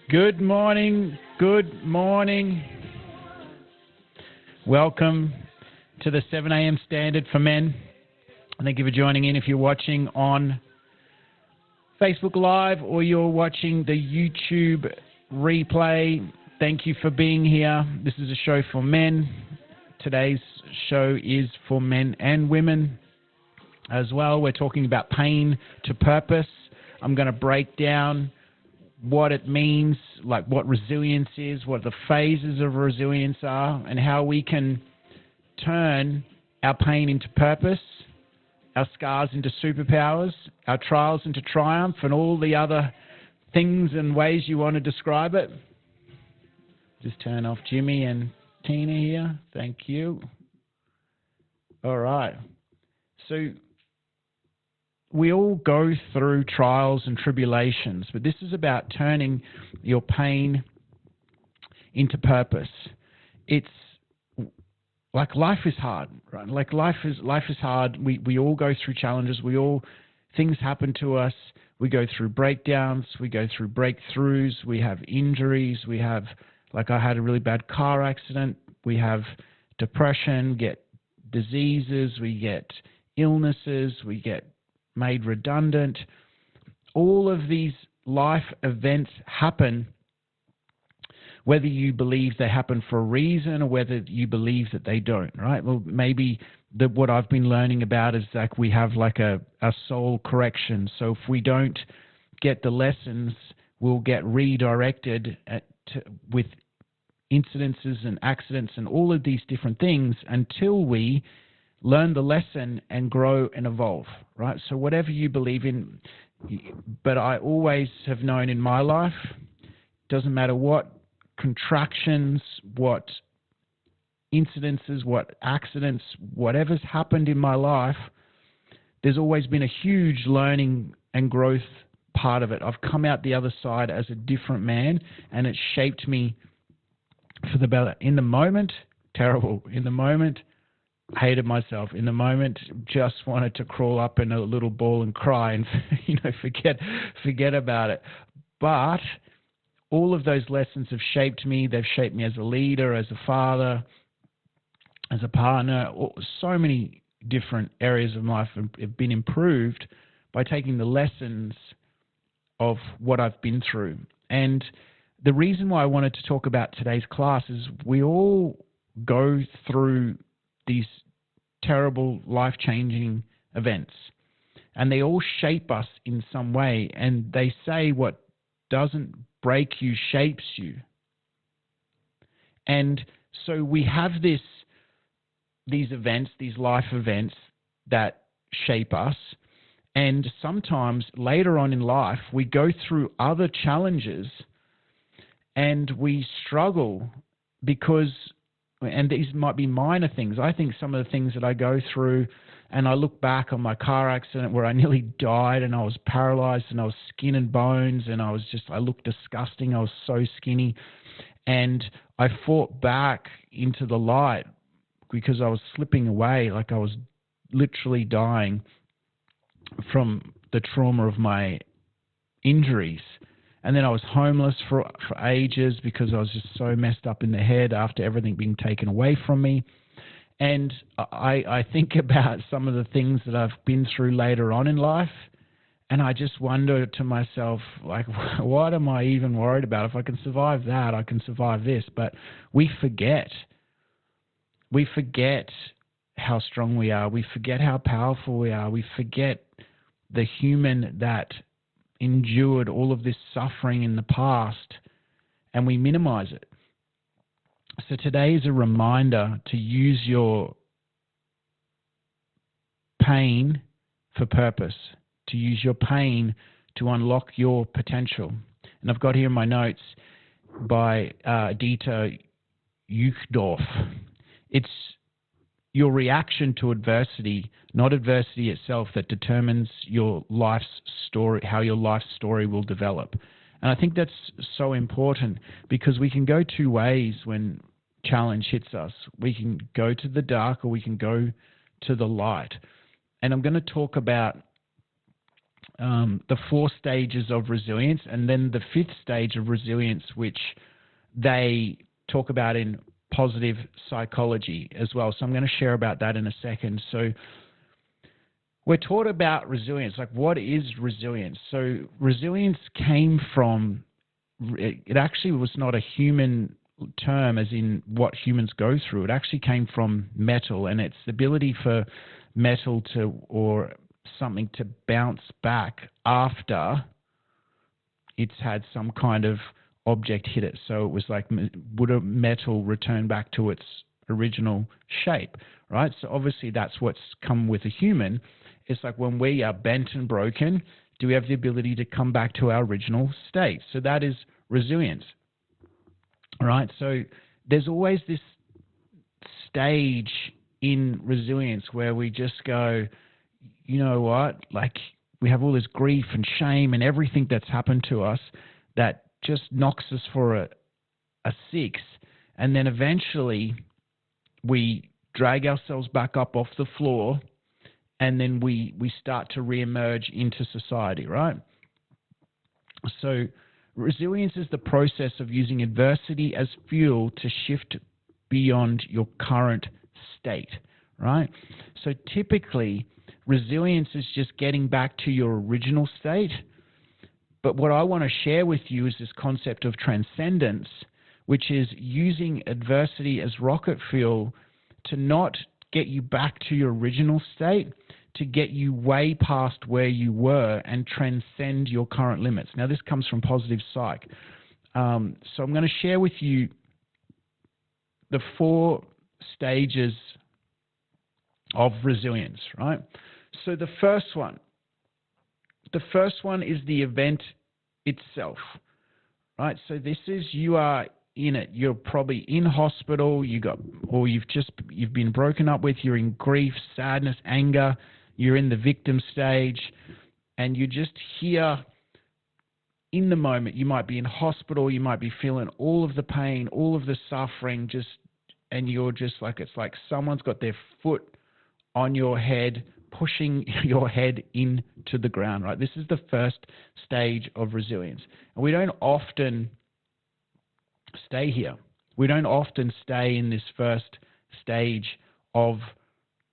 Good morning. Good morning. Welcome to the 7 a.m. Standard for Men. Thank you for joining in. If you're watching on Facebook Live or you're watching the YouTube replay, thank you for being here. This is a show for men. Today's show is for men and women as well. We're talking about pain to purpose. I'm going to break down what it means, like what resilience is, what the phases of resilience are, and how we can turn our pain into purpose, our scars into superpowers, our trials into triumph, and all the other things and ways you want to describe it. Just turn off Jimmy and Tina here. Thank you. All right. So we all go through trials and tribulations, but this is about turning your pain into purpose. It's like life is hard, right? Like life is hard. We all go through challenges. Things happen to us. We go through breakdowns. We go through breakthroughs. We have injuries. We have, like I had a really bad car accident. We have depression, get diseases, we get illnesses, we get made redundant. All of these life events happen, whether you believe they happen for a reason or whether you believe that they don't, right? Well, maybe what I've been learning about is like we have like a soul correction. So if we don't get the lessons, we'll get redirected with incidences and accidents and all of these different things until we learn the lesson and grow and evolve, right? So whatever you believe in, but I always have known in my life, doesn't matter what contractions, what incidences, what accidents, whatever's happened in my life, there's always been a huge learning and growth part of it. I've come out the other side as a different man, and it shaped me for the better. In the moment, terrible. In the moment, hated myself. In the moment, just wanted to crawl up in a little ball and cry and forget about it. But all of those lessons have shaped me. They've shaped me as a leader, as a father, as a partner. So many different areas of life have been improved by taking the lessons of what I've been through. And the reason why I wanted to talk about today's class is we all go through these terrible, life-changing events, and they all shape us in some way. And they say what doesn't break you shapes you. And so we have these events, these life events that shape us. And sometimes later on in life, we go through other challenges and we struggle because, and these might be minor things. I think some of the things that I go through, and I look back on my car accident where I nearly died and I was paralyzed and I was skin and bones and I looked disgusting. I was so skinny. And I fought back into the light because I was slipping away, like I was literally dying from the trauma of my injuries. And then I was homeless for ages because I was just so messed up in the head after everything being taken away from me. And I think about some of the things that I've been through later on in life, and I just wonder to myself, like, what am I even worried about? If I can survive that, I can survive this. But we forget. We forget how strong we are. We forget how powerful we are. We forget the human that endured all of this suffering in the past, and we minimize it. So today is a reminder to use your pain for purpose, to use your pain to unlock your potential. And I've got here in my notes by Dieter Uchtdorf. It's your reaction to adversity, not adversity itself, that determines your life's story, how your life story will develop. And I think that's so important because we can go two ways when challenge hits us. We can go to the dark or we can go to the light. And I'm going to talk about the 4 stages of resilience, and then the 5th stage of resilience, which they talk about in positive psychology as well. So I'm going to share about that in a second. So we're taught about resilience. Like, what is resilience? So resilience came from, it actually was not a human term as in what humans go through. It actually came from metal, and it's the ability for metal to, or something to bounce back after it's had some kind of object hit it. So it was like, would a metal return back to its original shape, right? So obviously that's what's come with a human. It's like, when we are bent and broken, do we have the ability to come back to our original state? So that is resilience, right? So there's always this stage in resilience where we just go, you know what, like, we have all this grief and shame and everything that's happened to us that just knocks us for a 6. And then eventually we drag ourselves back up off the floor, and then we start to reemerge into society, right? So resilience is the process of using adversity as fuel to shift beyond your current state, right? So typically, resilience is just getting back to your original state. But what I want to share with you is this concept of transcendence, which is using adversity as rocket fuel to not get you back to your original state, to get you way past where you were and transcend your current limits. Now, this comes from positive psych. So I'm going to share with you the 4 stages of resilience, right? So the first one is the event itself, right? So this is, you are in it. You're probably in hospital. You've been broken up with. You're in grief, sadness, anger. You're in the victim stage, and you're just here in the moment. You might be in hospital. You might be feeling all of the pain, all of the suffering, and you're just like, it's like someone's got their foot on your head, pushing your head into the ground, right? This is the first stage of resilience. And we don't often stay here. We don't often stay in this first stage of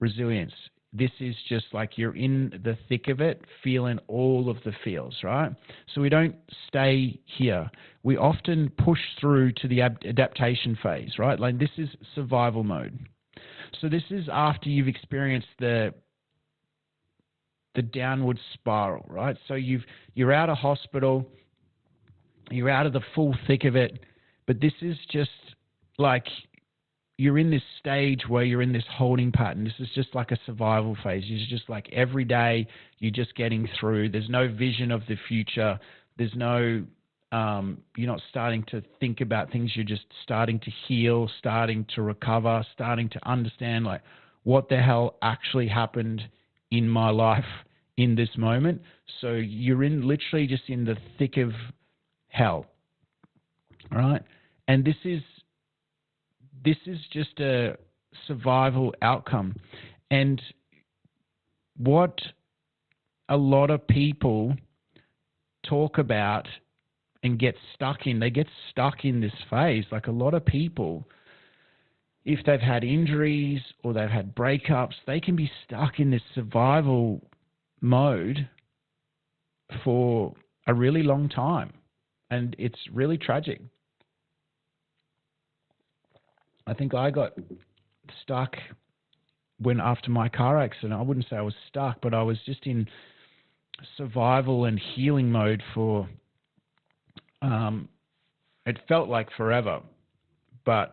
resilience. This is just like, you're in the thick of it, feeling all of the feels, right? So we don't stay here. We often push through to the adaptation phase, right? Like, this is survival mode. So this is after you've experienced the downward spiral, right? So you're out of hospital, you're out of the full thick of it, but this is just like, you're in this stage where you're in this holding pattern. This is just like a survival phase. It's just like every day you're just getting through. There's no vision of the future. There's no, you're not starting to think about things. You're just starting to heal, starting to recover, starting to understand, like, what the hell actually happened in my life in this moment. So you're literally just in the thick of hell, right? And this is just a survival outcome. And what a lot of people talk about and get stuck in, they get stuck in this phase. Like, a lot of people, if they've had injuries or they've had breakups, they can be stuck in this survival mode for a really long time. And it's really tragic. I think I got stuck after my car accident. I wouldn't say I was stuck, but I was just in survival and healing mode for, it felt like forever, but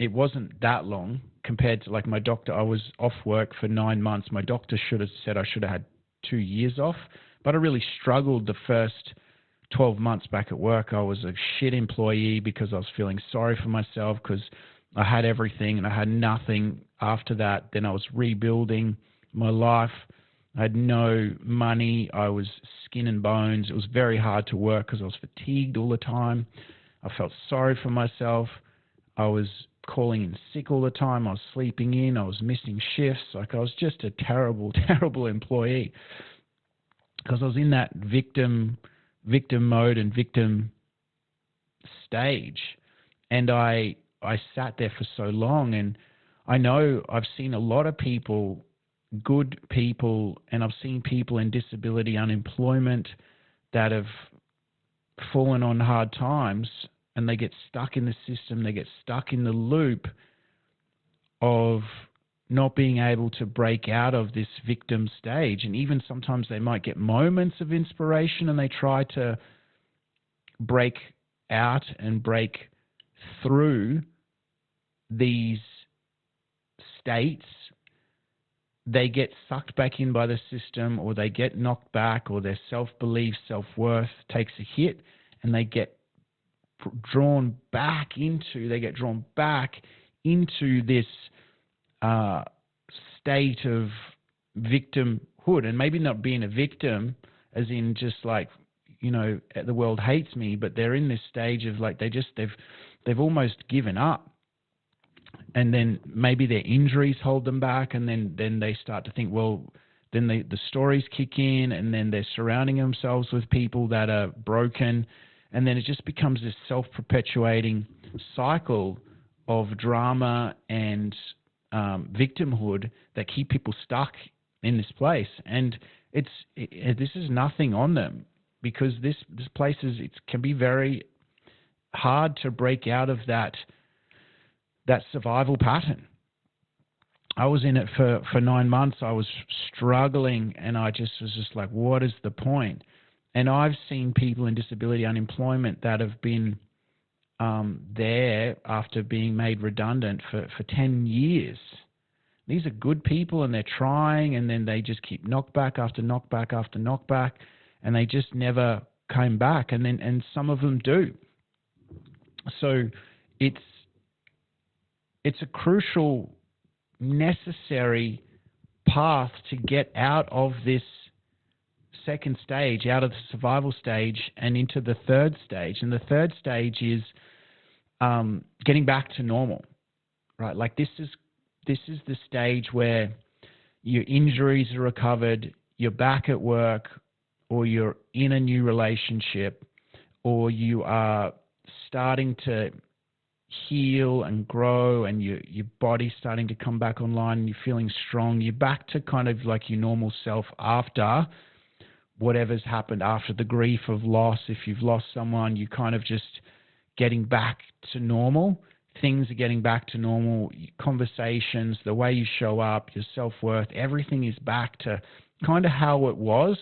it wasn't that long compared to, like, my doctor. I was off work for 9 months. My doctor should have said I should have had 2 years off, but I really struggled the first 12 months back at work. I was a shit employee because I was feeling sorry for myself because I had everything and I had nothing after that. Then I was rebuilding my life. I had no money. I was skin and bones. It was very hard to work because I was fatigued all the time. I felt sorry for myself. I was calling in sick all the time. I was sleeping in. I was missing shifts. Like, I was just a terrible, terrible employee. because I was in that victim mode and victim stage, and I sat there for so long. And I know I've seen a lot of people, good people, and I've seen people in disability unemployment that have fallen on hard times, and they get stuck in the system, they get stuck in the loop of not being able to break out of this victim stage. And even sometimes they might get moments of inspiration and they try to break out and break through these states. They get sucked back in by the system, or they get knocked back, or their self-belief, self-worth takes a hit, and they get drawn back into this state of victimhood. And maybe not being a victim as in just like, the world hates me, but they're in this stage of like they've almost given up. And then maybe their injuries hold them back, and then they start to think, well, then the stories kick in, and then they're surrounding themselves with people that are broken, and then it just becomes this self-perpetuating cycle of drama and victimhood that keep people stuck in this place. And this is nothing on them, because this place can be very hard to break out of that survival pattern. I was in it for 9 months. I was struggling, and I was just like, what is the point? And I've seen people in disability unemployment that have been there after being made redundant for 10 years. These are good people, and they're trying, and then they just keep knockback after knockback after knockback, and they just never came back. And some of them do. So it's a crucial, necessary path to get out of this second stage, out of the survival stage, and into the third stage. And the third stage is getting back to normal, right? Like this is the stage where your injuries are recovered, you're back at work, or you're in a new relationship, or you are starting to heal and grow, and your body's starting to come back online, and you're feeling strong. You're back to kind of like your normal self after whatever's happened, after the grief of loss. If you've lost someone, you're kind of just getting back to normal. Things are getting back to normal. Conversations, the way you show up, your self-worth, everything is back to kind of how it was,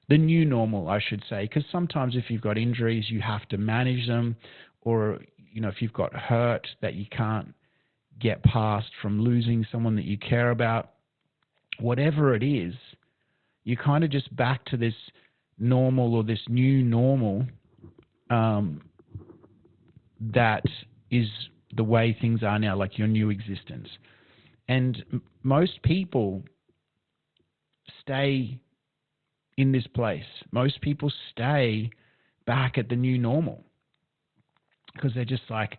the new normal, I should say. Because sometimes if you've got injuries, you have to manage them, or if you've got hurt that you can't get past from losing someone that you care about, whatever it is, you're kind of just back to this normal, or this new normal that is the way things are now, like your new existence. And most people stay in this place. Most people stay back at the new normal, because they're just like,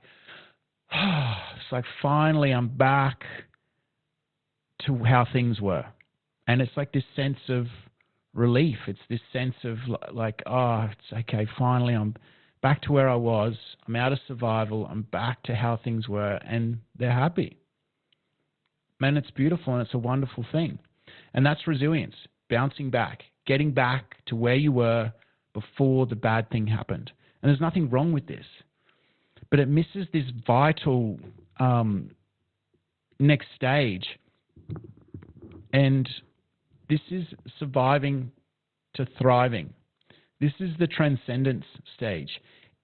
it's like, finally I'm back to how things were. And it's like this sense of relief. It's this sense of like, it's okay, finally I'm back to where I was. I'm out of survival. I'm back to how things were, and they're happy. Man, it's beautiful, and it's a wonderful thing. And that's resilience, bouncing back, getting back to where you were before the bad thing happened. And there's nothing wrong with this. But it misses this vital next stage. And this is surviving to thriving. This is the transcendence stage.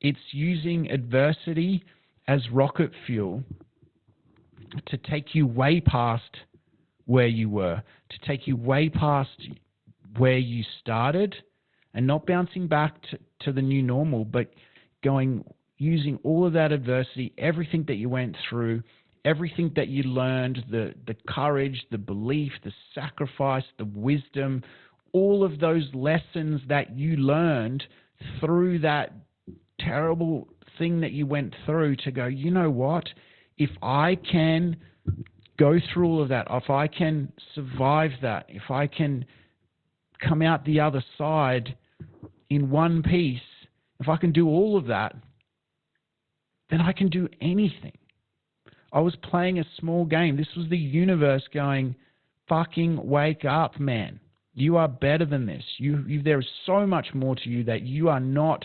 It's using adversity as rocket fuel to take you way past where you were, to take you way past where you started, and not bouncing back to the new normal, but using all of that adversity, everything that you went through, everything that you learned, the courage, the belief, the sacrifice, the wisdom, all of those lessons that you learned through that terrible thing that you went through, to go, you know what? If I can go through all of that, if I can survive that, if I can come out the other side in one piece, if I can do all of that, then I can do anything. I was playing a small game. This was the universe going, fucking wake up, man. You are better than this. There is so much more to you that you are not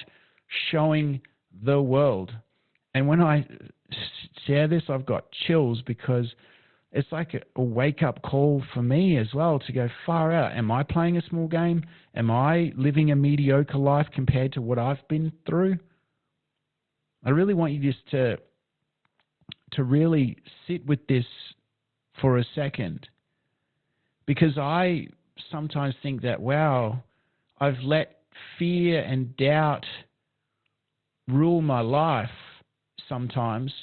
showing the world. And when I share this, I've got chills because it's like a wake-up call for me as well to go far out. Am I playing a small game? Am I living a mediocre life compared to what I've been through? I really want you just to really sit with this for a second, because I sometimes think that, wow, I've let fear and doubt rule my life sometimes.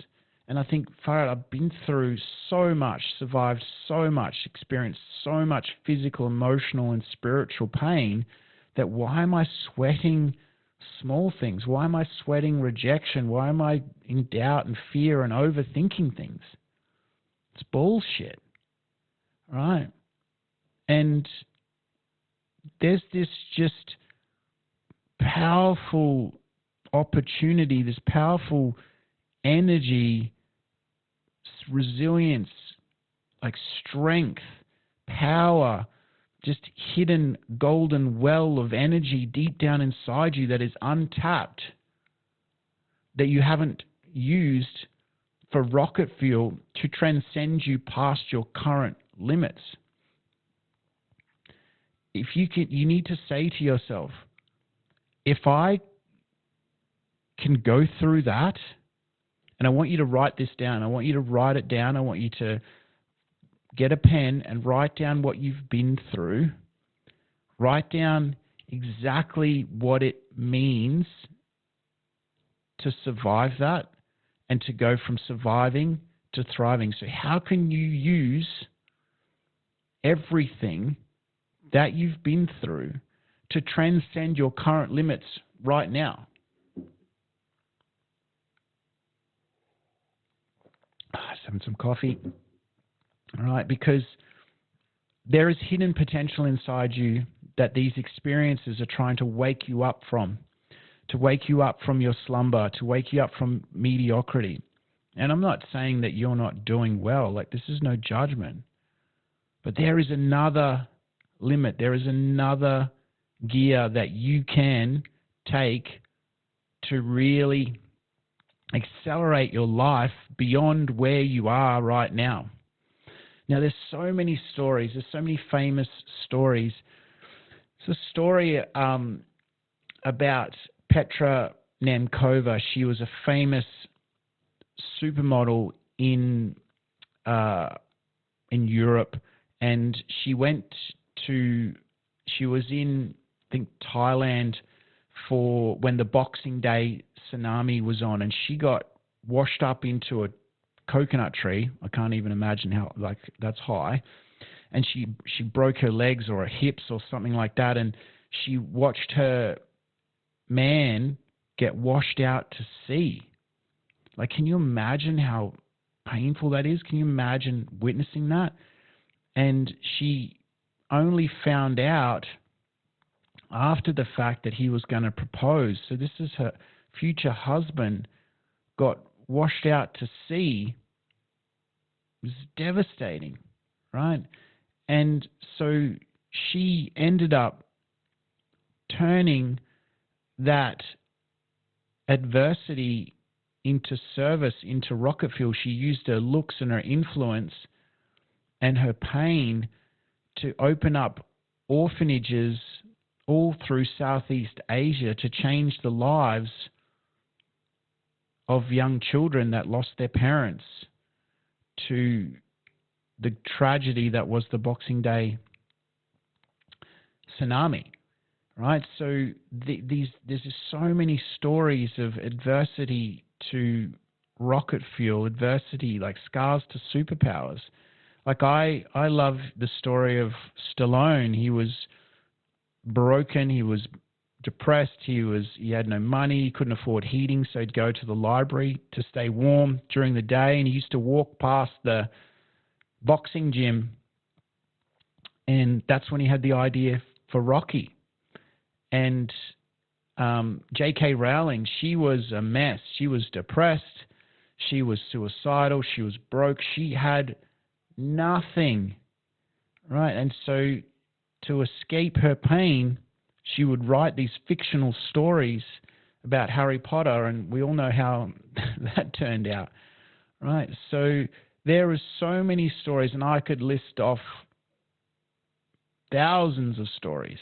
And I think, far out, I've been through so much, survived so much, experienced so much physical, emotional, and spiritual pain that why am I sweating small things? Why am I sweating rejection? Why am I in doubt and fear and overthinking things? It's bullshit, right? And there's this just powerful opportunity, this powerful energy, resilience, like strength, power, just hidden golden well of energy deep down inside you that is untapped, that you haven't used for rocket fuel to transcend you past your current limits. If you need to say to yourself, if I can go through that, and I want you to write this down. I want you to write it down. I want you to get a pen and write down what you've been through. Write down exactly what it means to survive that and to go from surviving to thriving. So how can you use everything that you've been through to transcend your current limits right now? Just having some coffee. All right, because there is hidden potential inside you that these experiences are trying to wake you up from, to wake you up from your slumber, to wake you up from mediocrity. And I'm not saying that you're not doing well. Like, this is no judgment. But there is another limit. There is another gear that you can take to really accelerate your life beyond where you are right now. Now, there's so many stories. There's so many famous stories. It's a story about Petra Nemkova. She was a famous supermodel in Europe, and she was in, I think, Thailand for when the Boxing Day tsunami was on, and she got washed up into a coconut tree. I can't even imagine how, like, that's high. And she broke her legs or her hips or something like that, and she watched her man get washed out to sea. Like, can you imagine how painful that is? Can you imagine witnessing that? And she only found out after the fact that he was going to propose. So this is her future husband got washed out to sea. It was devastating, right? And so she ended up turning that adversity into service, into rocket fuel. She used her looks and her influence and her pain to open up orphanages all through Southeast Asia to change the lives of young children that lost their parents to the tragedy that was the Boxing Day tsunami, right? So there's just so many stories of adversity to rocket fuel, adversity like scars to superpowers. Like I love the story of Stallone. He was broken, he was depressed, he had no money, he couldn't afford heating, so he'd go to the library to stay warm during the day, and he used to walk past the boxing gym, and that's when he had the idea for Rocky. And J.K. Rowling, she was a mess. She was depressed. She was suicidal. She was broke. She had nothing, right? And so to escape her pain, she would write these fictional stories about Harry Potter, and we all know how that turned out, right? So there are so many stories, and I could list off thousands of stories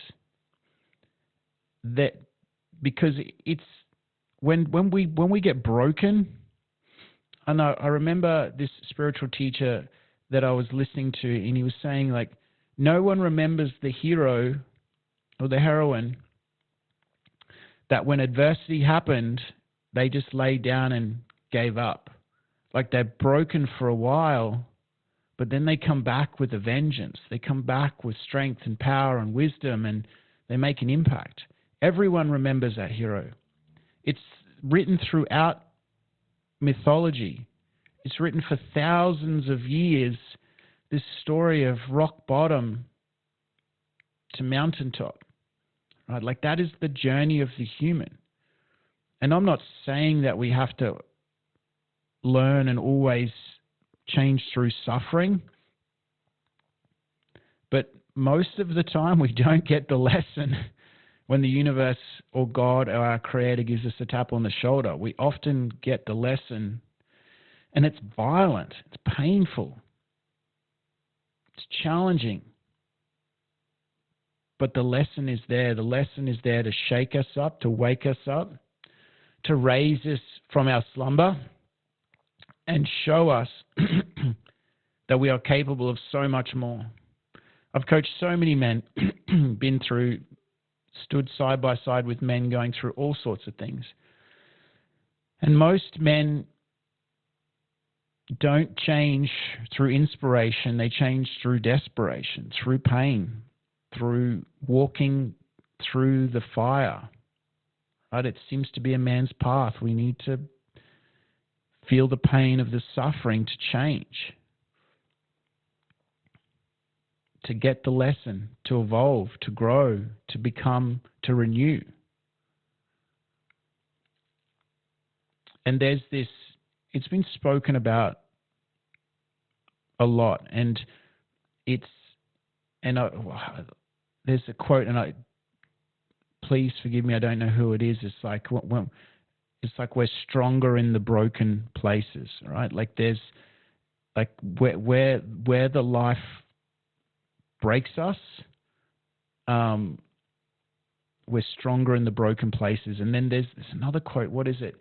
that, because it's when we get broken. I remember this spiritual teacher that I was listening to, and he was saying, like, no one remembers the hero or the heroine that when adversity happened, they just laid down and gave up. Like, they're broken for a while, but then they come back with a vengeance. They come back with strength and power and wisdom, and they make an impact. Everyone remembers that hero. It's written throughout mythology. It's written for thousands of years, this story of rock bottom to mountaintop, right? Like, that is the journey of the human. And I'm not saying that we have to learn and always change through suffering, but most of the time we don't get the lesson when the universe or God or our Creator gives us a tap on the shoulder. We often get the lesson, and it's violent, it's painful, it's challenging. But the lesson is there. The lesson is there to shake us up, to wake us up, to raise us from our slumber, and show us that we are capable of so much more. I've coached so many men, stood side by side with men going through all sorts of things. And most men don't change through inspiration. They change through desperation, through pain, through walking through the fire. Right? It seems to be a man's path. We need to feel the pain of the suffering to change, to get the lesson, to evolve, to grow, to become, to renew. And there's this, it's been spoken about a lot, and there's a quote, and please forgive me, I don't know who it is. It's like, it's like we're stronger in the broken places, right? Like, there's, like, where the life breaks us, we're stronger in the broken places. And then there's another quote. What is it?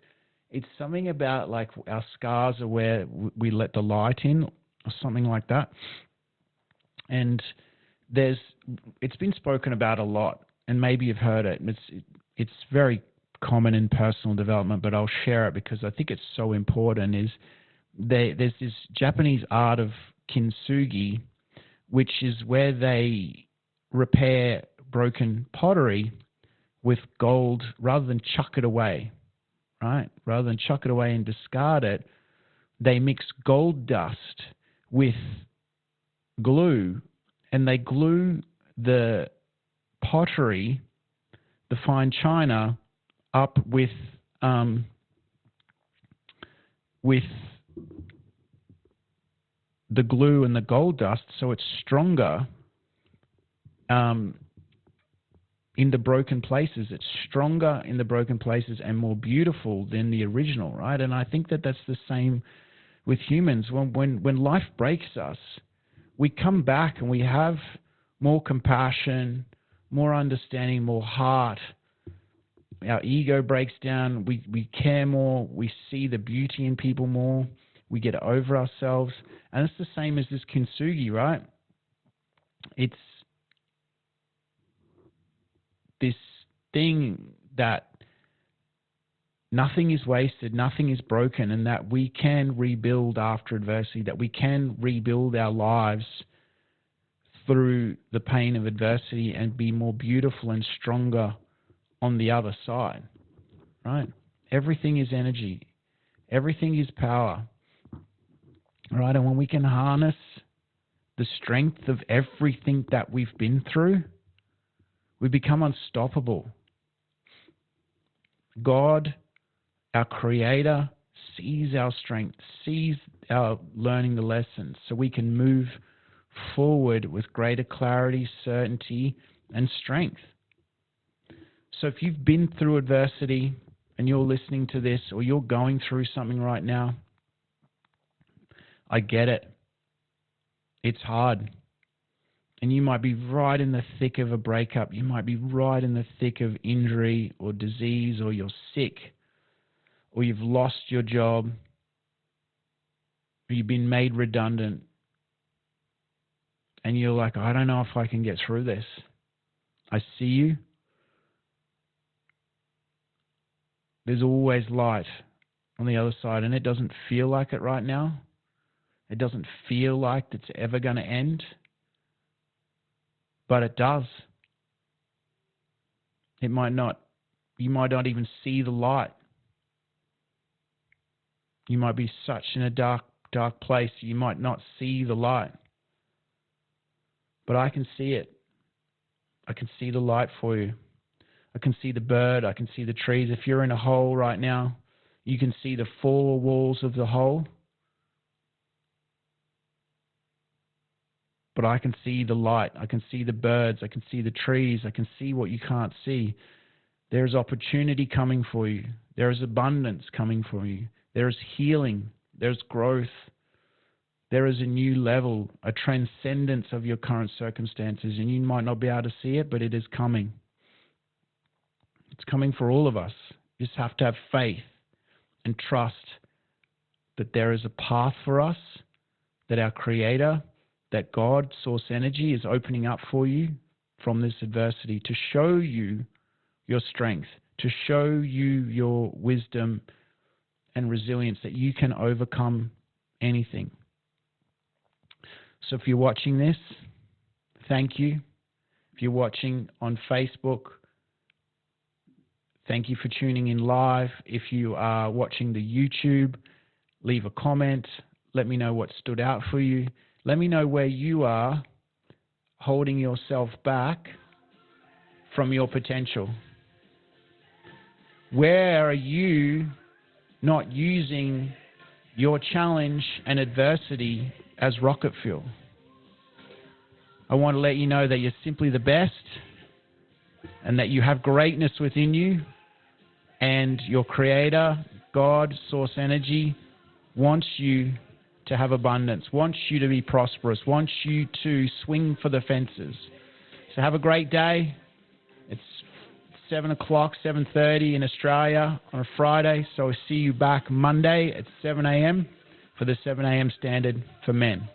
It's something about, like, our scars are where we let the light in, or something like that. And it's been spoken about a lot, and maybe you've heard it. It's very common in personal development, but I'll share it because I think it's so important. There's this Japanese art of kintsugi, which is where they repair broken pottery with gold rather than chuck it away, right? Rather than chuck it away and discard it, they mix gold dust with glue, and they glue the pottery, the fine china, up with the glue and the gold dust, so it's stronger in the broken places. It's stronger in the broken places and more beautiful than the original, right? And I think that that's the same with humans. When life breaks us, we come back and we have more compassion, more understanding, more heart. Our ego breaks down. We care more. We see the beauty in people more. We get over ourselves. And it's the same as this kintsugi, right? It's this thing that nothing is wasted, nothing is broken, and that we can rebuild after adversity, that we can rebuild our lives through the pain of adversity and be more beautiful and stronger on the other side, right? Everything is energy. Everything is power, right? And when we can harness the strength of everything that we've been through, We become unstoppable. God, our Creator, sees our strength, sees our learning the lessons, so we can move forward with greater clarity, certainty, and strength. So if you've been through adversity and you're listening to this, or you're going through something right now, I get it. It's hard. And you might be right in the thick of a breakup. You might be right in the thick of injury or disease, or you're sick, or you've lost your job, or you've been made redundant. And you're like, I don't know if I can get through this. I see you. There's always light on the other side, and it doesn't feel like it right now. It doesn't feel like it's ever going to end, but it does. It might not. You might not even see the light. You might be such in a dark place, you might not see the light. But I can see it. I can see the light for you. I can see the bird. I can see the trees. If you're in a hole right now, you can see the four walls of the hole. But I can see the light. I can see the birds. I can see the trees. I can see what you can't see. There is opportunity coming for you. There is abundance coming for you. There is healing. There's growth. There is a new level, a transcendence of your current circumstances, and you might not be able to see it, but it is coming. It's coming for all of us. You just have to have faith and trust that there is a path for us, that our Creator, that God, Source Energy, is opening up for you from this adversity to show you your strength, to show you your wisdom and resilience, that you can overcome anything. So if you're watching this, thank you. If you're watching on Facebook, thank you for tuning in live. If you are watching the YouTube, leave a comment. Let me know what stood out for you. Let me know where you are holding yourself back from your potential. Where are you not using your challenge and adversity as rocket fuel? I want to let you know that you're simply the best and that you have greatness within you, and your Creator, God, Source Energy, wants you to have abundance, wants you to be prosperous, wants you to swing for the fences. So have a great day. It's 7 o'clock, 7:30 in Australia on a Friday, so I'll see you back Monday at 7 a.m. for the 7 a.m. standard for men.